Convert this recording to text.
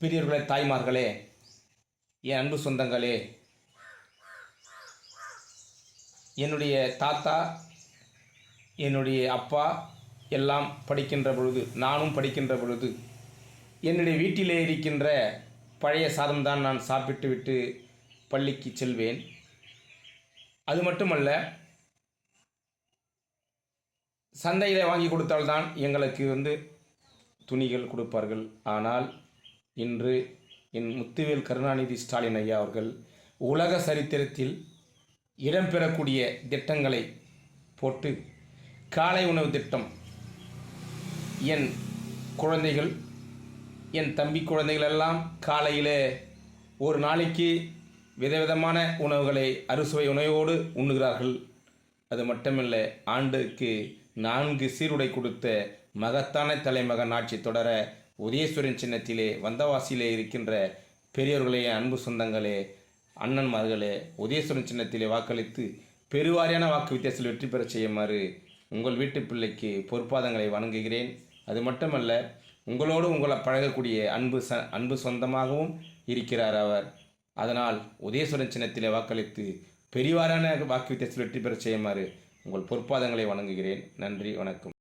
பெரியவர்களே, தாய்மார்களே, என் அன்பு சொந்தங்களே, என்னுடைய தாத்தா, என்னுடைய அப்பா எல்லாம் படிக்கின்ற பொழுது, நானும் படிக்கின்ற பொழுது, என்னுடைய வீட்டிலே இருக்கின்ற பழைய சாதம்தான் நான் சாப்பிட்டு விட்டு பள்ளிக்கு செல்வேன். அது மட்டுமல்ல, சந்தையில் வாங்கி கொடுத்தால்தான் எங்களுக்கு துணிகள் கொடுப்பார்கள். ஆனால் இன்று என் முத்துவேல் கருணாநிதி ஸ்டாலின் ஐயா அவர்கள் உலக சரித்திரத்தில் இடம்பெறக்கூடிய திட்டங்களை போட்டு காலை உணவு திட்டம், என் குழந்தைகள், என் தம்பி குழந்தைகள் எல்லாம் காலையில் ஒரு நாளைக்கு விதவிதமான உணவுகளை அறுசுவை உணவோடு உண்ணுகிறார்கள். அது மட்டுமில்லை, ஆண்டுக்கு 4 சீருடை கொடுத்த மகத்தான தலைமகன் ஆட்சி தொடர உதயசூரியன் சின்னத்திலே வந்தவாசியிலே இருக்கின்ற பெரியவர்களே, அன்பு சொந்தங்களே, அண்ணன்மார்களே, உதயசூரியன் சின்னத்திலே வாக்களித்து பெருவாரியான வாக்கு வித்தியாசத்தில் வெற்றி பெற செய்யுமாறு உங்கள் வீட்டு பிள்ளைக்கு பொற்பாதங்களை வணங்குகிறேன். அது மட்டுமல்ல, உங்களை பழகக்கூடிய அன்பு சொந்தமாகவும் இருக்கிறார் அவர். அதனால் உதயசூரியன் சின்னத்திலே வாக்களித்து பெரிவாரான வாக்கு வித்தியாசத்தில் வெற்றி பெற செய்யுமாறு உங்கள் பொற்பாதங்களை வணங்குகிறேன். நன்றி, வணக்கம்.